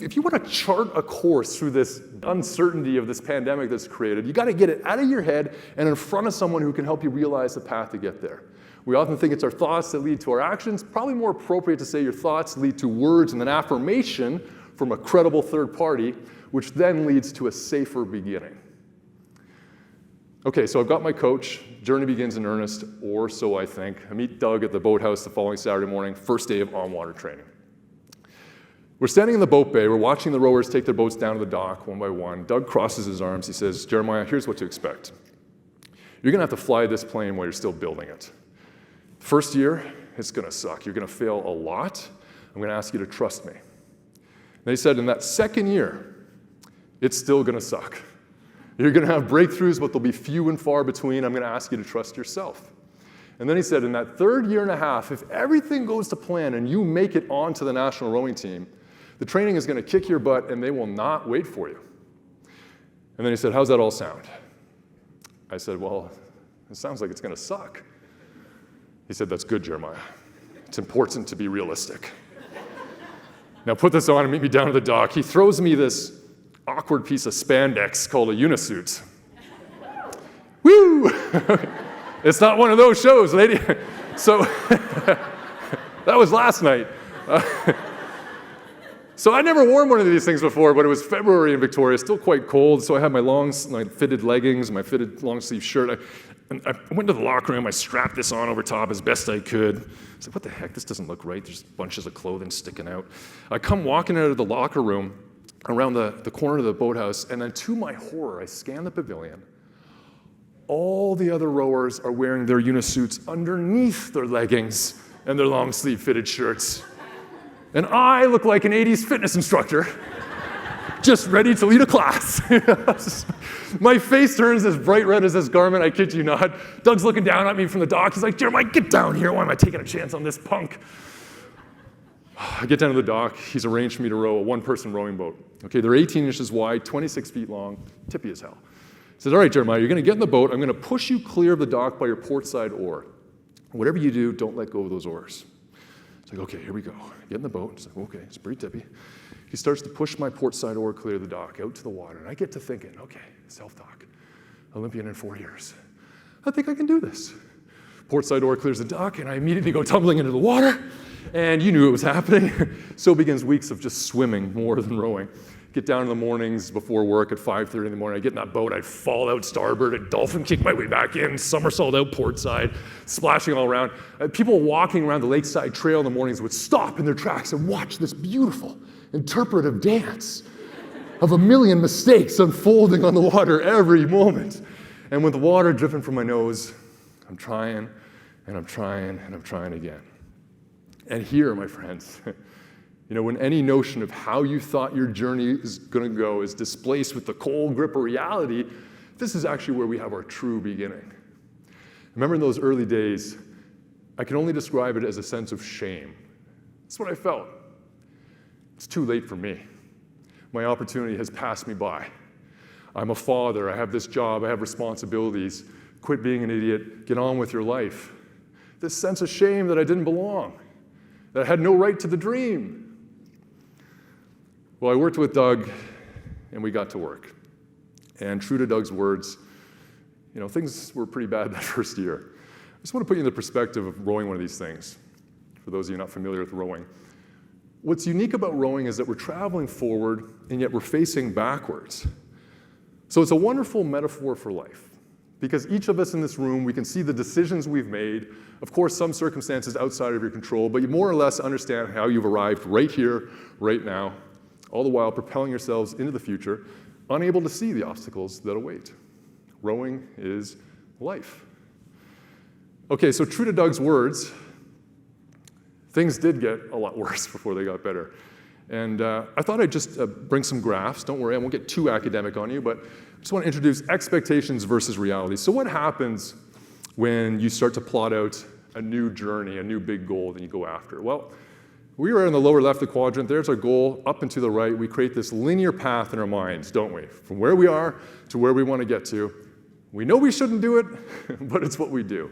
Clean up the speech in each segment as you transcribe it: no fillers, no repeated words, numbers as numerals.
If you want to chart a course through this uncertainty of this pandemic that's created, you got to get it out of your head and in front of someone who can help you realize the path to get there. We often think it's our thoughts that lead to our actions. Probably more appropriate to say your thoughts lead to words and an affirmation from a credible third party, which then leads to a safer beginning. Okay, so I've got my coach. Journey begins in earnest, or so I think. I meet Doug at the boathouse the following Saturday morning, first day of on-water training. We're standing in the boat bay. We're watching the rowers take their boats down to the dock one by one. Doug crosses his arms. He says, Jeremiah, here's what to expect. You're going to have to fly this plane while you're still building it. First year, it's going to suck. You're going to fail a lot. I'm going to ask you to trust me. And he said, in that second year, it's still going to suck. You're going to have breakthroughs, but they'll be few and far between. I'm going to ask you to trust yourself. And then he said, in that third year and a half, if everything goes to plan and you make it onto the national rowing team, the training is going to kick your butt and they will not wait for you. And then he said, how's that all sound? I said, well, it sounds like it's going to suck. He said, that's good, Jeremiah. It's important to be realistic. Now put this on and meet me down at the dock. He throws me this awkward piece of spandex called a unisuit. Woo! It's not one of those shows, lady. So that was last night. So I never worn one of these things before, but it was February in Victoria, still quite cold, so I had my fitted leggings, my fitted long sleeve shirt. I went to the locker room, I strapped this on over top as best I could. I said, what the heck, this doesn't look right. There's bunches of clothing sticking out. I come walking out of the locker room around the corner of the boathouse, and then to my horror, I scan the pavilion. All the other rowers are wearing their unisuits underneath their leggings and their long sleeve fitted shirts. And I look like an 80s fitness instructor, just ready to lead a class. My face turns as bright red as this garment, I kid you not. Doug's looking down at me from the dock. He's like, Jeremiah, get down here. Why am I taking a chance on this punk? I get down to the dock. He's arranged for me to row a one-person rowing boat. Okay, they're 18 inches wide, 26 feet long, tippy as hell. He says, all right, Jeremiah, you're going to get in the boat. I'm going to push you clear of the dock by your port side oar. Whatever you do, don't let go of those oars. It's like, okay, here we go. Get in the boat. It's like, okay, it's pretty tippy. He starts to push my port side oar clear of the dock, out to the water. And I get to thinking, okay, self-talk. Olympian in 4 years. I think I can do this. Port side oar clears the dock, and I immediately go tumbling into the water. And you knew it was happening. So begins weeks of just swimming more than rowing. Get down in the mornings before work at 5:30 in the morning. I get in that boat. I'd fall out starboard. I'd dolphin kick my way back in, somersault out port side, splashing all around. People walking around the lakeside trail in the mornings would stop in their tracks and watch this beautiful interpretive dance of a million mistakes unfolding on the water every moment. And with the water dripping from my nose, I'm trying, and I'm trying, and I'm trying again. And here, my friends, when any notion of how you thought your journey is going to go is displaced with the cold grip of reality, this is actually where we have our true beginning. Remember in those early days, I can only describe it as a sense of shame. That's what I felt. It's too late for me. My opportunity has passed me by. I'm a father. I have this job. I have responsibilities. Quit being an idiot. Get on with your life. This sense of shame that I didn't belong, that I had no right to the dream. Well, I worked with Doug, and we got to work. And true to Doug's words, things were pretty bad that first year. I just want to put you in the perspective of rowing one of these things, for those of you not familiar with rowing. What's unique about rowing is that we're traveling forward, and yet we're facing backwards. So it's a wonderful metaphor for life, because each of us in this room, we can see the decisions we've made. Of course, some circumstances outside of your control, but you more or less understand how you've arrived right here, right now, all the while propelling yourselves into the future, unable to see the obstacles that await. Rowing is life. Okay, so true to Doug's words, things did get a lot worse before they got better. And I thought I'd just bring some graphs. Don't worry, I won't get too academic on you, but I just want to introduce expectations versus reality. So what happens when you start to plot out a new journey, a new big goal that you go after? Well, we are in the lower left of the quadrant. There's our goal. Up and to the right, we create this linear path in our minds, don't we? From where we are to where we want to get to. We know we shouldn't do it, but it's what we do.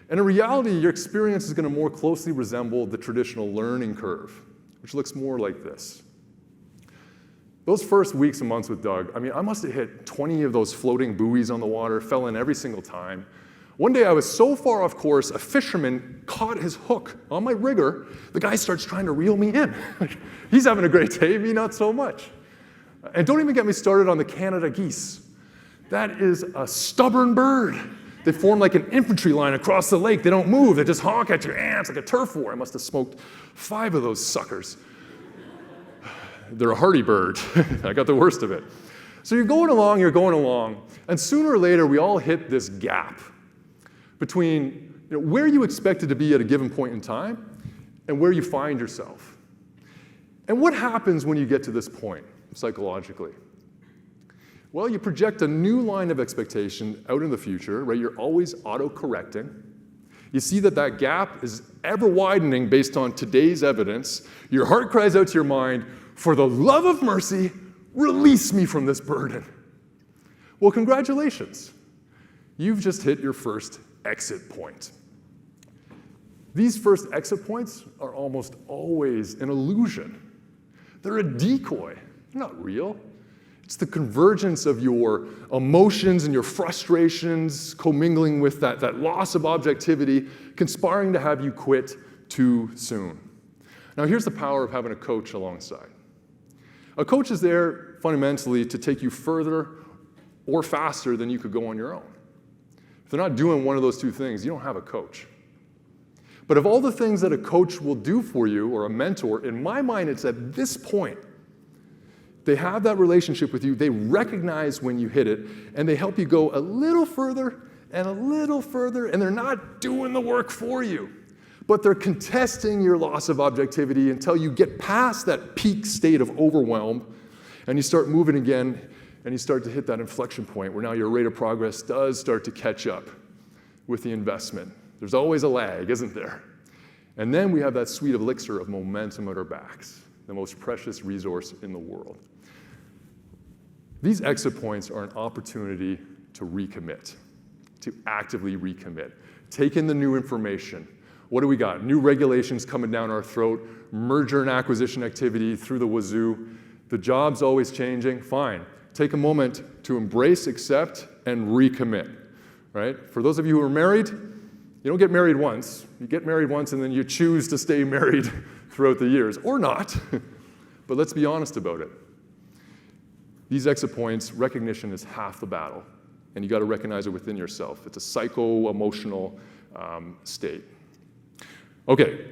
And in reality, your experience is going to more closely resemble the traditional learning curve, which looks more like this. Those first weeks and months with Doug, I mean, I must have hit 20 of those floating buoys on the water, fell in every single time. One day I was so far off course, a fisherman caught his hook on my rigger. The guy starts trying to reel me in. He's having a great day, me not so much. And don't even get me started on the Canada geese. That is a stubborn bird. They form like an infantry line across the lake. They don't move, they just honk at you. It's like a turf war. I must have smoked 5 of those suckers. They're a hardy bird. I got the worst of it. So you're going along, and sooner or later we all hit this gap between where you expected to be at a given point in time and where you find yourself. And what happens when you get to this point psychologically? Well, you project a new line of expectation out in the future, right? You're always auto-correcting. You see that gap is ever widening based on today's evidence. Your heart cries out to your mind, "For the love of mercy, release me from this burden." Well, congratulations. You've just hit your first exit point. These first exit points are almost always an illusion. They're a decoy. They're not real. It's the convergence of your emotions and your frustrations commingling with that loss of objectivity, conspiring to have you quit too soon. Now, here's the power of having a coach alongside. A coach is there fundamentally to take you further or faster than you could go on your own. If they're not doing one of those two things, you don't have a coach. But of all the things that a coach will do for you, or a mentor, in my mind, it's at this point. They have that relationship with you, they recognize when you hit it, and they help you go a little further, and they're not doing the work for you. But they're contesting your loss of objectivity until you get past that peak state of overwhelm, and you start moving again, and you start to hit that inflection point where now your rate of progress does start to catch up with the investment. There's always a lag, isn't there? And then we have that sweet elixir of momentum at our backs, the most precious resource in the world. These exit points are an opportunity to recommit, to actively recommit. Take in the new information. What do we got? New regulations coming down our throat, merger and acquisition activity through the wazoo. The job's always changing. Fine. Take a moment to embrace, accept, and recommit, right? For those of you who are married, you don't get married once. You get married once and then you choose to stay married throughout the years, or not. But let's be honest about it. These exit points, recognition is half the battle, and you got to recognize it within yourself. It's a psycho-emotional state. Okay,